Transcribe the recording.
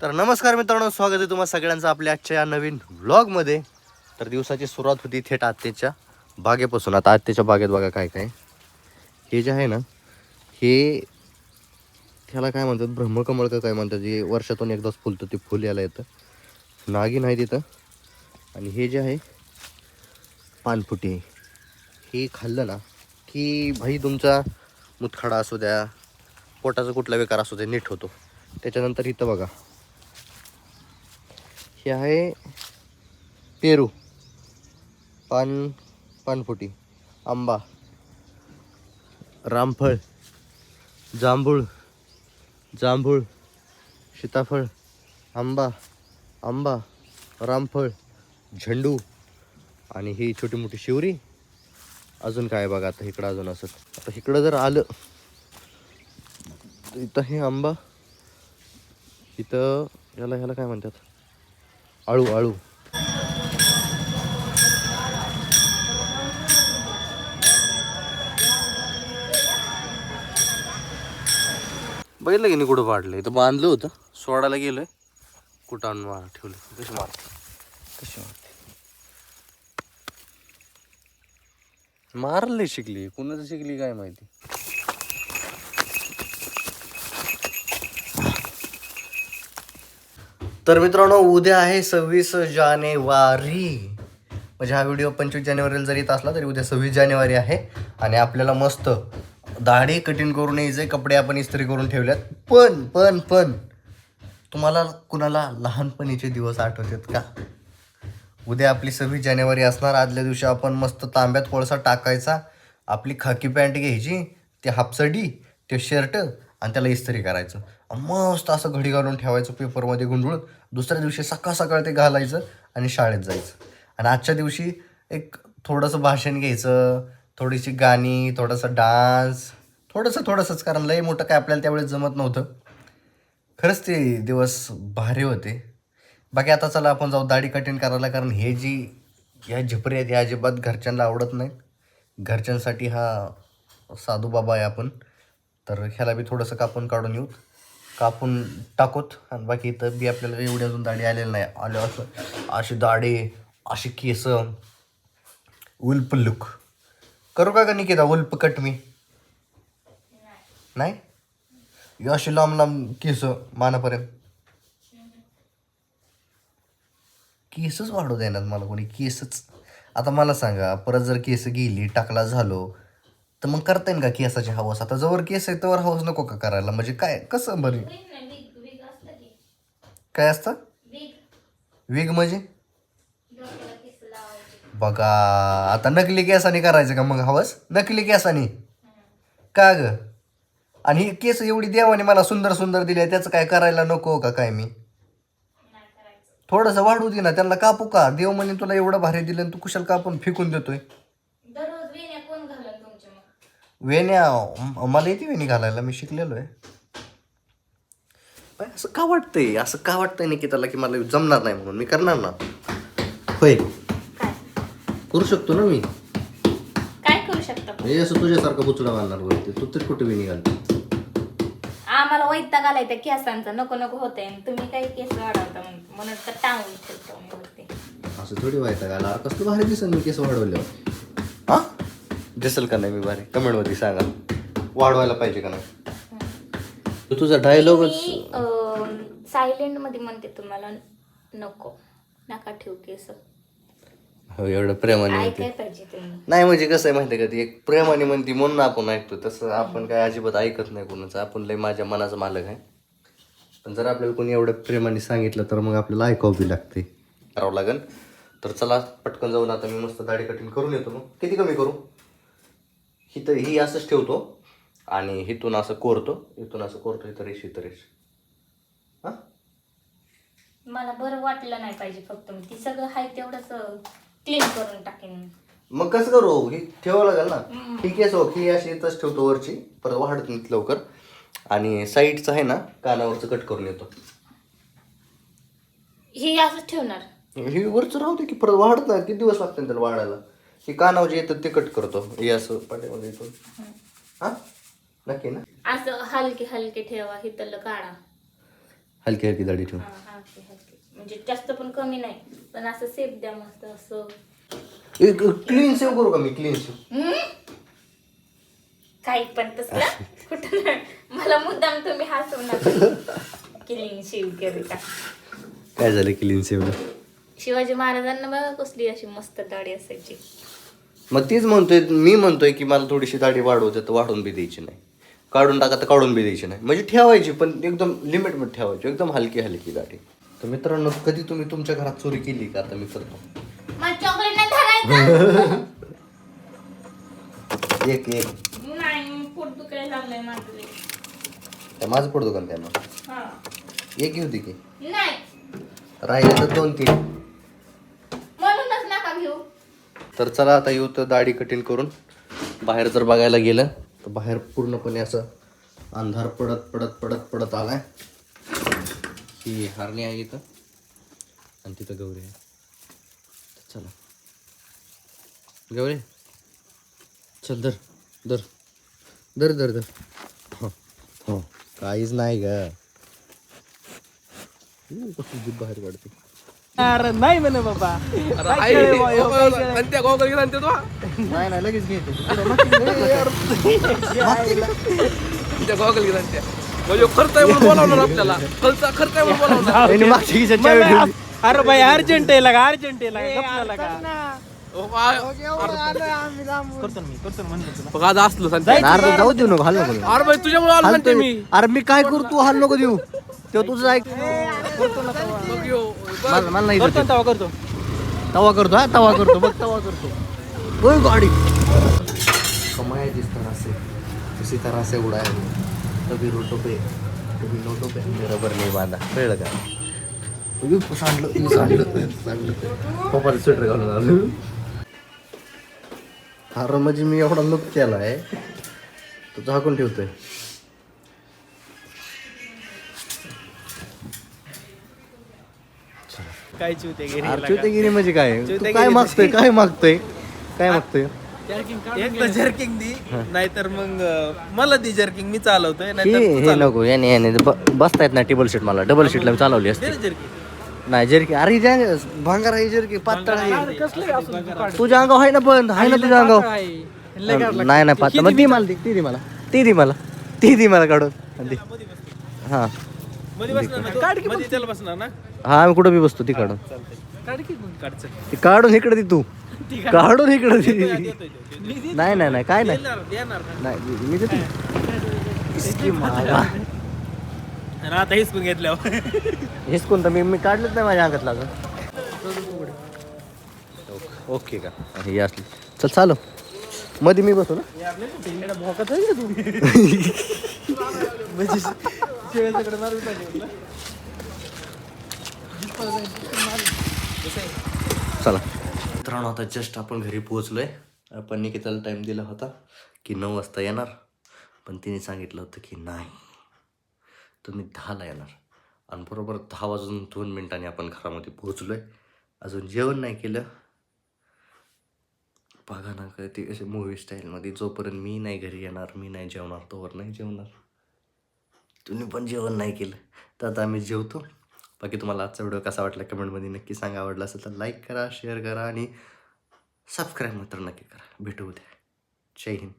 तर नमस्कार मित्रांनो, स्वागत आहे तुम्हा सगळ्यांचं आपल्या आजच्या या नवीन व्लॉगमध्ये. तर दिवसाची सुरुवात होती थेट आत्याच्या बागेपासून. आता आत्याच्या बागेत बघा काय काय. हे जे आहे ना, हे ह्याला काय म्हणतात, ब्रह्मकमळ का काय म्हणतात, जे वर्षातून एकदाच फुलतं. ते फुल यायला येतं. नागिन आहे तिथं. आणि हे जे आहे पानफुटी, हे खाल्लं ना की भाई तुमचा मुतखडा असू द्या, पोटाचा कुठला विकार असू द्या, नीट होतो. त्याच्यानंतर इथं बघा, हे आहे पेरू, पानफुटी, आंबा, रामफळ, जांभूळ, सीताफळ, आंबा, रामफळ, झेंडू आणि ही छोटी मोठी शिवरी. अजून काय बघा, आता इकडं अजून असत. आता इकडं जर आलं इथं हे आंबा, इथं ह्याला काय म्हणतात, आळू. बघितलं की नाही कुठं पाडलं. इथं बांधलं होतं, सोडायला गेलोय, कुठं आणून ठेवलं. कशी मारते मारले. शिकली कुणाचं शिकली काय माहिती. तर मित्रांनो, उद्या आहे 26 जानेवारी. म्हणजे हा व्हिडिओ 25 जानेवारीला जरी येत असला तरी उद्या 26 जानेवारी आहे. आणि आपल्याला मस्त दाढी कटिंग करून यायचे, कपडे आपण इस्त्री करून ठेवल्यात. पण तुम्हाला कुणाला लहानपणीचे दिवस आठवतात का? उद्या आपली 26 जानेवारी असणार. आदल्या दिवशी आपण मस्त तांब्यात कोळसा टाकायचा, आपली खाकी पॅन्ट घ्यायची, ते हापसडी, ते शर्ट आणि त्याला इस्त्री करायचं. मस्त असं घडी घालून ठेवायचं पेपरमध्ये गुंडळून. दुसऱ्या दिवशी सकाळ ते घालायचं आणि शाळेत जायचं. आणि आजच्या दिवशी एक थोडंसं भाषण घ्यायचं, थोडीशी गाणी, थोडासा डान्स, थोडंसंच, कारण लई मोठं काय आपल्याला त्यावेळेस जमत नव्हतं. खरंच ते दिवस भारी होते. बाकी आता चला आपण जाऊ दाढी कटिंग करायला, कारण ह्या झिपरे आहेत, ह्या अजिबात घरच्यांना आवडत नाहीत. घरच्यांसाठी हा साधू बाबा आहे आपण. तर ह्याला बी थोडंसं कापून टाकूत. आणि बाकी इथं बी आपल्याला एवढी अजून दाढी आलेली नाही. आलं असं अशी दाढी, अशी केस, उल्प लुक करू का निकिता? उल्प कट मी नाही, अशी लांब केस मानापर्यंत. केसच वाढू देणार मला कोणी, केसच. आता मला सांगा, परत जर केस गेली, टाकला झालो, तर मग करता येईल का केसाची हवस? आता जवळ केस आहे तवर हवस नको का करायला? म्हणजे काय, कसं बरी काय असतं विग म्हणजे? बघा, आता नकली केसाने करायचं का मग हवस? नकली केसाने का ग? आणि ही केस एवढी देवाने मला सुंदर दिली, त्याचं काय करायला नको का काय? मी थोडंसं वाढू दे ना, त्यांना कापू का? देव म्हणे तुला एवढं भारी दिलं आणि तू कुशाल कापून फेकून देतोय. वेण्या मला येते वेणी घालायला, मी शिकलेलो आहे. असं का वाटतंय निकिताला की मला जमणार नाही म्हणून? मी करणार ना. होय, करू शकतो ना मी. काय करू शकता? हे असं तुझ्यासारखं बुचडा बांधणार वरती. तू तर कुठे वेणी घालते? आम्हाला वैताग आलाय त्या केसांचा, नको होतंय. तुम्ही काही केस वाढवता म्हणून तर टाळून ठेवतो मी वरती. असं थोडी व्हायचं का? कसलं भारी दिसेल मी केस वाढवल्यावर. हा, दिसेल का नाही मी भारी? कमेंट मध्ये सांगा, वाढवायला पाहिजे का नाही. तुझा डायलॉगच सायलेंट मध्ये म्हणते तुम्हाला, नका ठेवू केस. हो, एवढं प्रेमाने म्हणते. काय पाहिजे तुम्ही? नाही म्हणजे कसं आहे माहिती आहे का, ती एक प्रेमाने म्हणते म्हणून आपण ऐकतो. तसं आपण काय अजिबात ऐकत नाही कोणाचं. आपण लय माझ्या मनाचा मालक आहे. पण जर आपल्याला कोणी एवढं प्रेमाने सांगितलं तर मग आपल्याला ऐकावं बी लागते, करावं लागेल. तर चला पटकन जाऊन आता मी मस्त दाढी कटिंग करून येतो. मग किती कमी करू? ही असंच ठेवतो आणि इथून असं कोरतो, इथं रेष. हां, मला बरं वाटलं नाही पाहिजे. फक्त मी ती सगळं हाय तेवढंच क्लीन करून टाकेन. मग कसं करू? ही ठेवावं लागेल ना. ही केस ही अशी इथंच ठेवतो वरची, परत वाढत नाही लवकर. आणि साईडचं आहे ना, कानावरचं कट करून येतो. ही असंच ठेवणार? ही वरचं राहू दे की, परत वाढत नाही. किती दिवस लागतात त्याला वाढायला? ही कानावर जे येतं ते कट करतो. हे असं पाठीमध्ये येतो. हां, नक्की ना? असं हलके ठेवा, हिथलं काढा. हलकी हलकी दाढी ठेवून. हा हलकी हलकी म्हणजे जास्त पण कमी नाही पण असं सेफ द्या मस्त असं. एक क्लीन सेव करू का मी? क्लीन सेव काही पण तसलं कुठं नाही. मला मुद्दाम तुम्ही हसवू नका. क्लीन शेव केली का? काय झालं क्लीन सेवला? शिवाजी महाराजांना बघा कसली अशी मस्त दाढी असायची. मग तीच म्हणतोय मी, म्हणतोय की मला थोडीशी दाढी वाढवते तर वाढवून बी द्यायची नाही, काढून टाका तर काढून बी द्यायची नाही, म्हणजे ठेवायची पण एकदम लिमिटमध्ये ठेवायची, एकदम हलकी हलकी दाढी. तर मित्रांनो, कधी तुम्ही तुमच्या घरात चोरी केली का? आता मी करतो. मला चॉकलेट नाही धरायचं. एक एक नाही पोट दुखायला लागलंय माझं लय. त्या माझं पडतो का त्यांना? हा एक येऊ दे की, नाही राहिले तर 2-3. म्हणूनच नका घेऊ. तर चला आता येऊ तर दाढी कटिंग करून. बाहेर जर बघायला गेलं तर बाहेर पूर्णपणे असं अंधार पडत पडत पडत पडत आलाय. ही हारणी आहे इथं आणि तिथं गौरी आहे. चला गौरी, चल धर धर धर धर धर. हो हो, काहीच नाही ग. कसं जीभ बाहेर काढते. अरे नाही म्हणे बाबा. नाही नाही लगेच घेते. खर्च आहे म्हणून बोलावणार आपल्याला. खर्च आहे म्हणून बोलावणार. मागच्या खिशात चावी ठेवली. अरे भाई अर्जंट आहे लगा, अर्जंट आहे लगा. गपला लगा. करतो मी, करतो म्हणतो तुला. आज असलं अरे जाऊ देऊ नको, हाल नको देऊ. अरे भाई तुझ्यामुळे आलो म्हणते मी. अरे मी काय करू, तू हाल नको देऊ. तेव्हा तुझं ऐक. मला नाही करतो येत. तेव्हा करतो. तवा करतो, हा तवा करतो, बघ तवा करतो. ओय गाडी कमाया दिसतात असे, उसी तरह से उडाय. कभी रोटो पे कभी नोटो पे रबर नाही बांधा. कळलं का? सांडलं पप्पाला स्वेटर घालून आलो. अरे म्हणजे मी एवढा लुक केलाय, तो झाकून ठेवतोय. काय चिवते अर्चुतेगिरी म्हणजे काय? तू चुतेगिरी काय मागतोय? काय मागतोय? काय मागतोय? एक तर जर्किंग दी, नाहीतर मग मला दी जर्किंग, मी चालवतोय. हे नाहीतर हे नको, याने याने बसता येत नाही टेबल सीट. मला डबल सीटला मी चालवली असते. नाही जर्की, अरे भांगार आहे जर्की, पातळ आहे. तुझ्या अंगावर आहे ना, पण आहे ना तुझ्या अंगावर. नाही नाही पातळ. मग ती मला दे, ती दे मला, ती दे मला, ती दे मला काढून दे. हा त्याला बसणार ना. हा, मी कुठं बी बसतो, ती काढून. ती काढून इकडे दे तू, काढून इकडे दे. नाही नाही नाही, काय नाही नाही, मी देतो. इसकी मागा. आता हेच पण घेतल्यावर हेच कोणतं? मी काढलंच नाही माझ्या अंगात लागून. ओके का? हे असली चल चालू. मध्ये मी बसू ना. चला मित्रांनो, आता जस्ट आपण घरी पोहोचलोय. आपण निकिताला टाइम दिला होता की 9 वाजता येणार, पण तिने सांगितलं होतं की नाही, तुम्ही 10ला येणार. आणि बरोबर 10 वाजून 2 मिनिटांनी आपण घरामध्ये पोहोचलोय. अजून जेवण नाही केलं. बघा ना, काय ते असे मूवी स्टाईलमध्ये, जोपर्यंत मी नाही घरी येणार, मी नाही जेवणार, तोवर नाही जेवणार. तुम्ही पण जेवण नाही केलं तर आता आम्ही जेवतो. बाकी तुम्हाला आजचा व्हिडिओ कसा वाटला कमेंटमध्ये नक्की सांगा. आवडला असेल तर लाईक करा, शेअर करा आणि सबस्क्राईब मात्र नक्की करा. भेटू उद्या. जय हिंद.